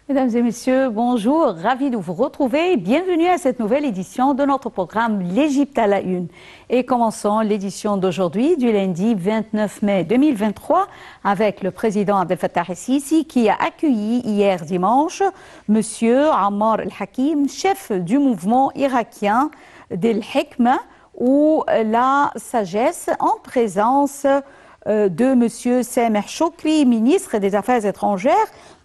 Mesdames et messieurs, bonjour, ravi de vous retrouver. Bienvenue à cette nouvelle édition de notre programme L'Égypte à la une. Et commençons l'édition d'aujourd'hui, du lundi 29 mai 2023, avec le président Abdel Fattah el-Sisi qui a accueilli hier dimanche Monsieur Ammar el-Hakim, chef du mouvement irakien d'El Hikma, ou la sagesse, en présence de M. Sameh Choukri, ministre des Affaires étrangères,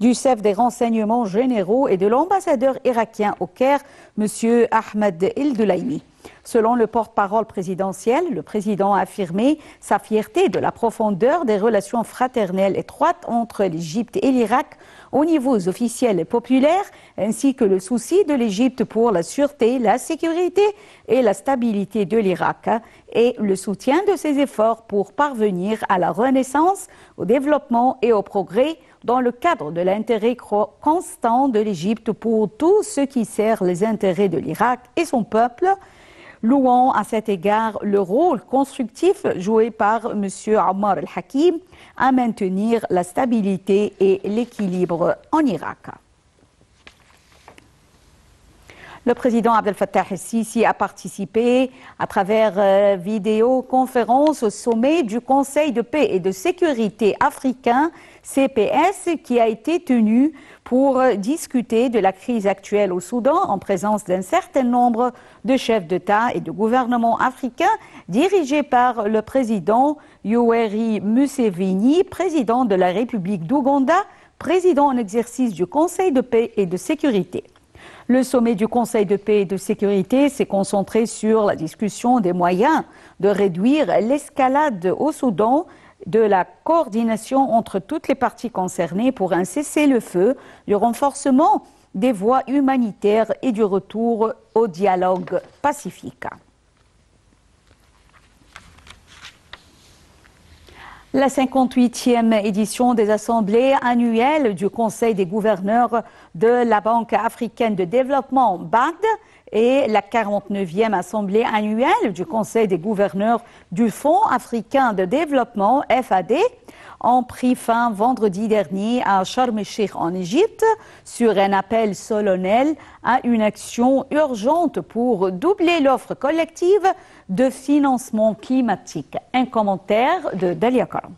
du chef des renseignements généraux et de l'ambassadeur irakien au Caire, M. Ahmed El-Doulaimi. Selon le porte-parole présidentiel, le président a affirmé sa fierté de la profondeur des relations fraternelles étroites entre l'Égypte et l'Irak aux niveaux officiels et populaires, ainsi que le souci de l'Égypte pour la sûreté, la sécurité et la stabilité de l'Irak, et le soutien de ses efforts pour parvenir à la renaissance, au développement et au progrès dans le cadre de l'intérêt constant de l'Égypte pour tout ce qui sert les intérêts de l'Irak et son peuple, louant à cet égard le rôle constructif joué par M. Ammar el-Hakim à maintenir la stabilité et l'équilibre en Irak. Le président Abdel Fattah el-Sisi a participé à travers vidéoconférence au sommet du Conseil de paix et de sécurité africain, CPS, qui a été tenu pour discuter de la crise actuelle au Soudan en présence d'un certain nombre de chefs d'État et de gouvernements africains dirigés par le président Yoweri Museveni, président de la République d'Ouganda, président en exercice du Conseil de paix et de sécurité. Le sommet du Conseil de paix et de sécurité s'est concentré sur la discussion des moyens de réduire l'escalade au Soudan, de la coordination entre toutes les parties concernées pour un cessez-le-feu, du renforcement des voies humanitaires et du retour au dialogue pacifique. La 58e édition des assemblées annuelles du Conseil des gouverneurs de la Banque africaine de développement BAD et la 49e assemblée annuelle du Conseil des gouverneurs du Fonds africain de développement FAD ont pris fin vendredi dernier à Sharm el-Sheikh en Égypte sur un appel solennel à une action urgente pour doubler l'offre collective de financement climatique. Un commentaire de Dalia Karam.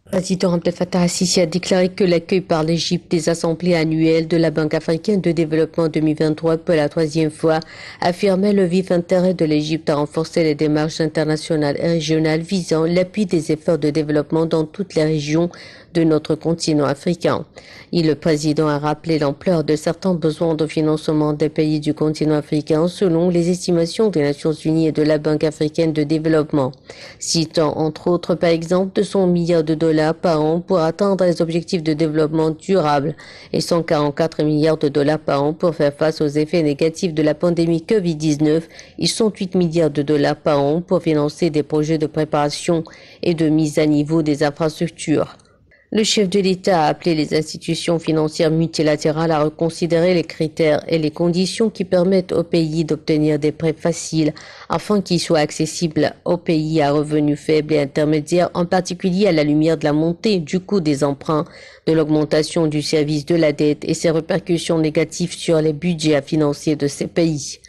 Le président Abdel Fattah el-Sisi a déclaré que l'accueil par l'Égypte des assemblées annuelles de la Banque africaine de développement 2023 pour la troisième fois affirmait le vif intérêt de l'Égypte à renforcer les démarches internationales et régionales visant l'appui des efforts de développement dans toutes les régions de notre continent africain. Et le président a rappelé l'ampleur de certains besoins de financement des pays du continent africain selon les estimations des Nations Unies et de la Banque africaine de développement, citant entre autres par exemple 200 milliards de dollars par an pour atteindre les objectifs de développement durable et 144 milliards de dollars par an pour faire face aux effets négatifs de la pandémie Covid-19 et 108 milliards de dollars par an pour financer des projets de préparation et de mise à niveau des infrastructures. Le chef de l'État a appelé les institutions financières multilatérales à reconsidérer les critères et les conditions qui permettent aux pays d'obtenir des prêts faciles afin qu'ils soient accessibles aux pays à revenus faibles et intermédiaires, en particulier à la lumière de la montée du coût des emprunts, de l'augmentation du service de la dette et ses répercussions négatives sur les budgets à financer de ces pays.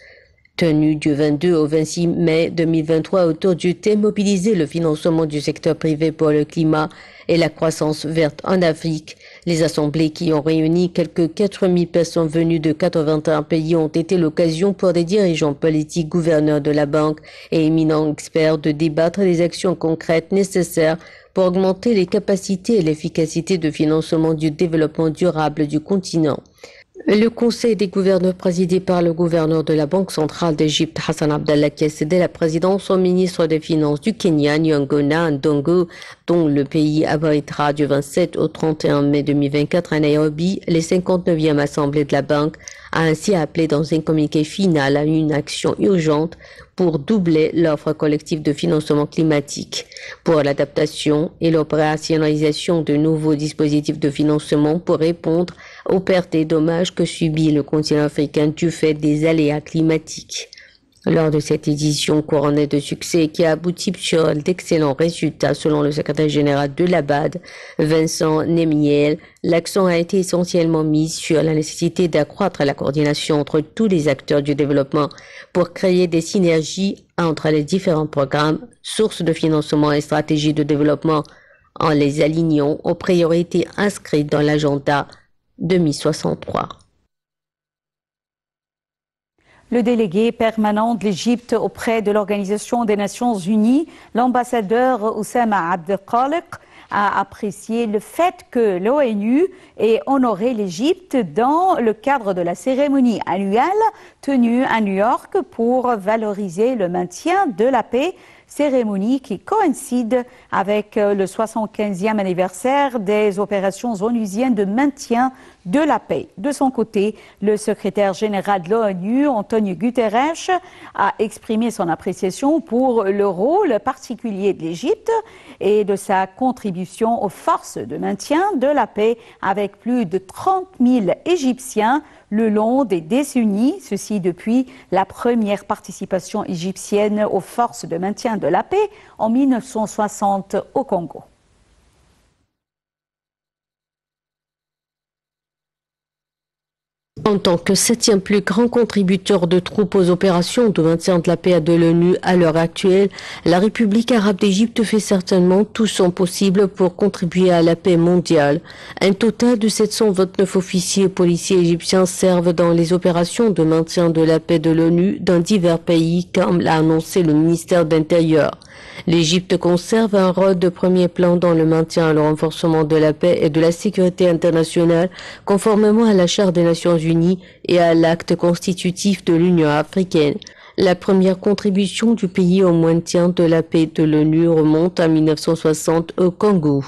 Tenu du 22 au 26 mai 2023 autour du thème mobiliser le financement du secteur privé pour le climat et la croissance verte en Afrique. Les assemblées qui ont réuni quelques 4000 personnes venues de 81 pays ont été l'occasion pour des dirigeants politiques, gouverneurs de la banque et éminents experts de débattre des actions concrètes nécessaires pour augmenter les capacités et l'efficacité de financement du développement durable du continent. Le Conseil des gouverneurs présidé par le gouverneur de la Banque centrale d'Égypte, Hassan Abdallah, qui a cédé la présidence au ministre des Finances du Kenya, Nyong'ona Ndongo, dont le pays abritera du 27 au 31 mai 2024 à Nairobi les 59e assemblées de la Banque, a ainsi appelé dans un communiqué final à une action urgente pour doubler l'offre collective de financement climatique, pour l'adaptation et l'opérationnalisation de nouveaux dispositifs de financement pour répondre aux pertes et dommages que subit le continent africain du fait des aléas climatiques. Lors de cette édition couronnée de succès qui a abouti sur d'excellents résultats selon le secrétaire général de l'ABAD, Vincent Nemiel, l'accent a été essentiellement mis sur la nécessité d'accroître la coordination entre tous les acteurs du développement pour créer des synergies entre les différents programmes, sources de financement et stratégies de développement en les alignant aux priorités inscrites dans l'agenda 2063. Le délégué permanent de l'Égypte auprès de l'Organisation des Nations Unies, l'ambassadeur Oussama Abdelkhaliq, a apprécié le fait que l'ONU ait honoré l'Égypte dans le cadre de la cérémonie annuelle tenue à New York pour valoriser le maintien de la paix, cérémonie qui coïncide avec le 75e anniversaire des opérations onusiennes de maintien de la paix. De son côté, le secrétaire général de l'ONU, Antonio Guterres, a exprimé son appréciation pour le rôle particulier de l'Égypte et de sa contribution aux forces de maintien de la paix avec plus de 30 000 Égyptiens le long des décennies, ceci depuis la première participation égyptienne aux forces de maintien de la paix en 1960 au Congo. En tant que septième plus grand contributeur de troupes aux opérations de maintien de la paix de l'ONU à l'heure actuelle, la République arabe d'Égypte fait certainement tout son possible pour contribuer à la paix mondiale. Un total de 729 officiers et policiers égyptiens servent dans les opérations de maintien de la paix de l'ONU dans divers pays, comme l'a annoncé le ministère de l'Intérieur. L'Égypte conserve un rôle de premier plan dans le maintien et le renforcement de la paix et de la sécurité internationale, conformément à la Charte des Nations Unies et à l'acte constitutif de l'Union africaine. La première contribution du pays au maintien de la paix de l'ONU remonte à 1960 au Congo.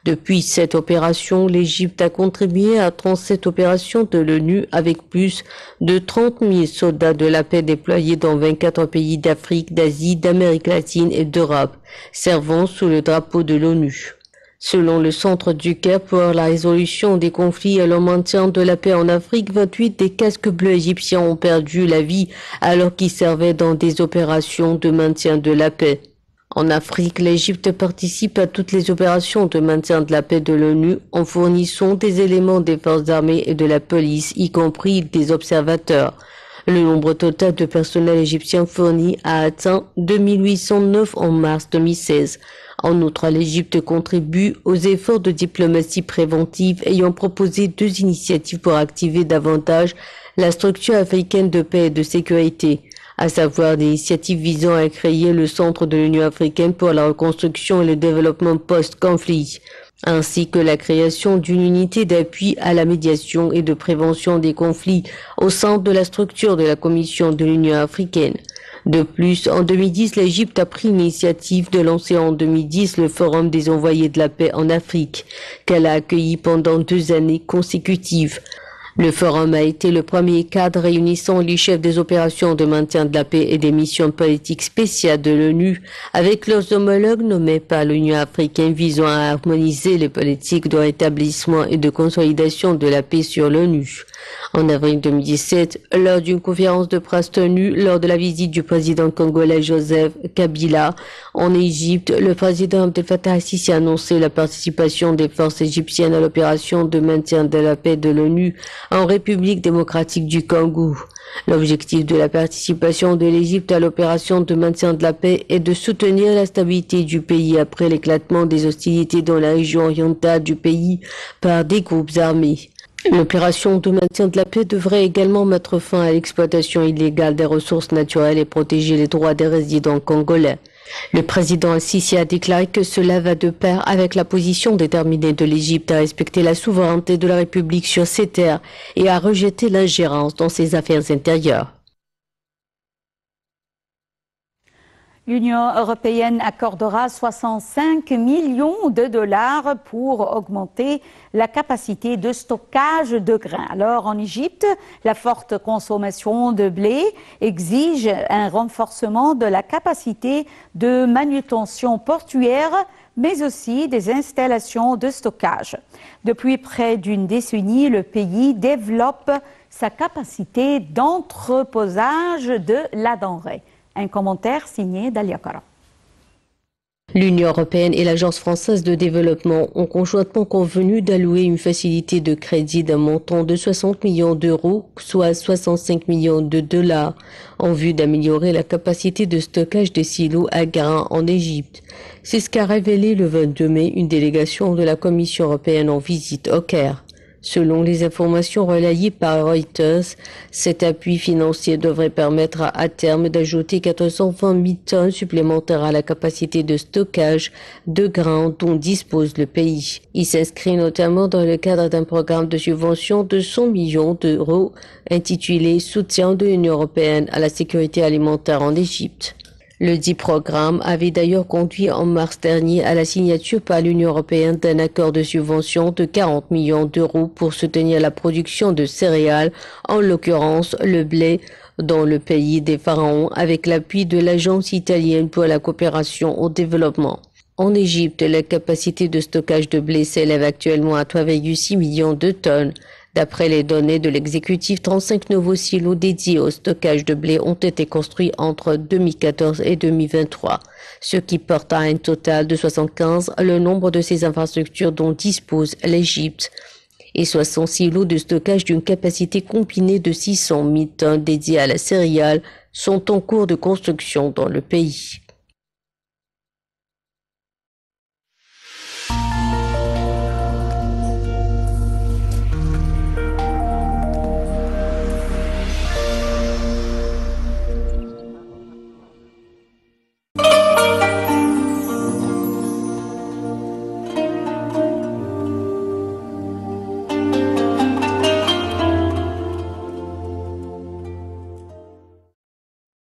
Depuis cette opération, l'Égypte a contribué à 37 opérations de l'ONU avec plus de 30 000 soldats de la paix déployés dans 24 pays d'Afrique, d'Asie, d'Amérique latine et d'Europe, servant sous le drapeau de l'ONU. Selon le Centre du Caire pour la résolution des conflits et le maintien de la paix en Afrique, 28 des casques bleus égyptiens ont perdu la vie alors qu'ils servaient dans des opérations de maintien de la paix. En Afrique, l'Égypte participe à toutes les opérations de maintien de la paix de l'ONU en fournissant des éléments des forces armées et de la police, y compris des observateurs. Le nombre total de personnel égyptien fourni a atteint 2809 en mars 2016. En outre, l'Égypte contribue aux efforts de diplomatie préventive ayant proposé 2 initiatives pour activer davantage la structure africaine de paix et de sécurité, à savoir l'initiative visant à créer le Centre de l'Union africaine pour la reconstruction et le développement post-conflit, ainsi que la création d'une unité d'appui à la médiation et de prévention des conflits au sein de la structure de la Commission de l'Union africaine. De plus, en 2010, l'Égypte a pris l'initiative de lancer en 2010 le Forum des envoyés de la paix en Afrique, qu'elle a accueilli pendant 2 années consécutives. Le forum a été le premier cadre réunissant les chefs des opérations de maintien de la paix et des missions politiques spéciales de l'ONU avec leurs homologues nommés par l'Union africaine visant à harmoniser les politiques de rétablissement et de consolidation de la paix sur l'ONU. En avril 2017, lors d'une conférence de presse tenue lors de la visite du président congolais Joseph Kabila en Égypte, le président Abdel Fattah al-Sisi a annoncé la participation des forces égyptiennes à l'opération de maintien de la paix de l'ONU en République démocratique du Congo. L'objectif de la participation de l'Égypte à l'opération de maintien de la paix est de soutenir la stabilité du pays après l'éclatement des hostilités dans la région orientale du pays par des groupes armés. L'opération de maintien de la paix devrait également mettre fin à l'exploitation illégale des ressources naturelles et protéger les droits des résidents congolais. Le président al-Sisi a déclaré que cela va de pair avec la position déterminée de l'Égypte à respecter la souveraineté de la République sur ses terres et à rejeter l'ingérence dans ses affaires intérieures. L'Union européenne accordera 65 millions de dollars pour augmenter la capacité de stockage de grains. Alors en Égypte, la forte consommation de blé exige un renforcement de la capacité de manutention portuaire, mais aussi des installations de stockage. Depuis près d'une décennie, le pays développe sa capacité d'entreposage de la denrée. Un commentaire signé Dalia Kara. L'Union européenne et l'Agence française de développement ont conjointement convenu d'allouer une facilité de crédit d'un montant de 60 millions d'euros, soit 65 millions de dollars, en vue d'améliorer la capacité de stockage des silos à grains en Égypte. C'est ce qu'a révélé le 22 mai une délégation de la Commission européenne en visite au Caire. Selon les informations relayées par Reuters, cet appui financier devrait permettre à terme d'ajouter 420 000 tonnes supplémentaires à la capacité de stockage de grains dont dispose le pays. Il s'inscrit notamment dans le cadre d'un programme de subvention de 100 millions d'euros intitulé « Soutien de l'Union européenne à la sécurité alimentaire en Égypte ». Le dit programme avait d'ailleurs conduit en mars dernier à la signature par l'Union européenne d'un accord de subvention de 40 millions d'euros pour soutenir la production de céréales, en l'occurrence le blé, dans le pays des pharaons, avec l'appui de l'Agence italienne pour la coopération au développement. En Égypte, la capacité de stockage de blé s'élève actuellement à 3,6 millions de tonnes. D'après les données de l'exécutif, 35 nouveaux silos dédiés au stockage de blé ont été construits entre 2014 et 2023, ce qui porte à un total de 75 le nombre de ces infrastructures dont dispose l'Égypte. Et 60 silos de stockage d'une capacité combinée de 600 000 tonnes dédiés à la céréale sont en cours de construction dans le pays.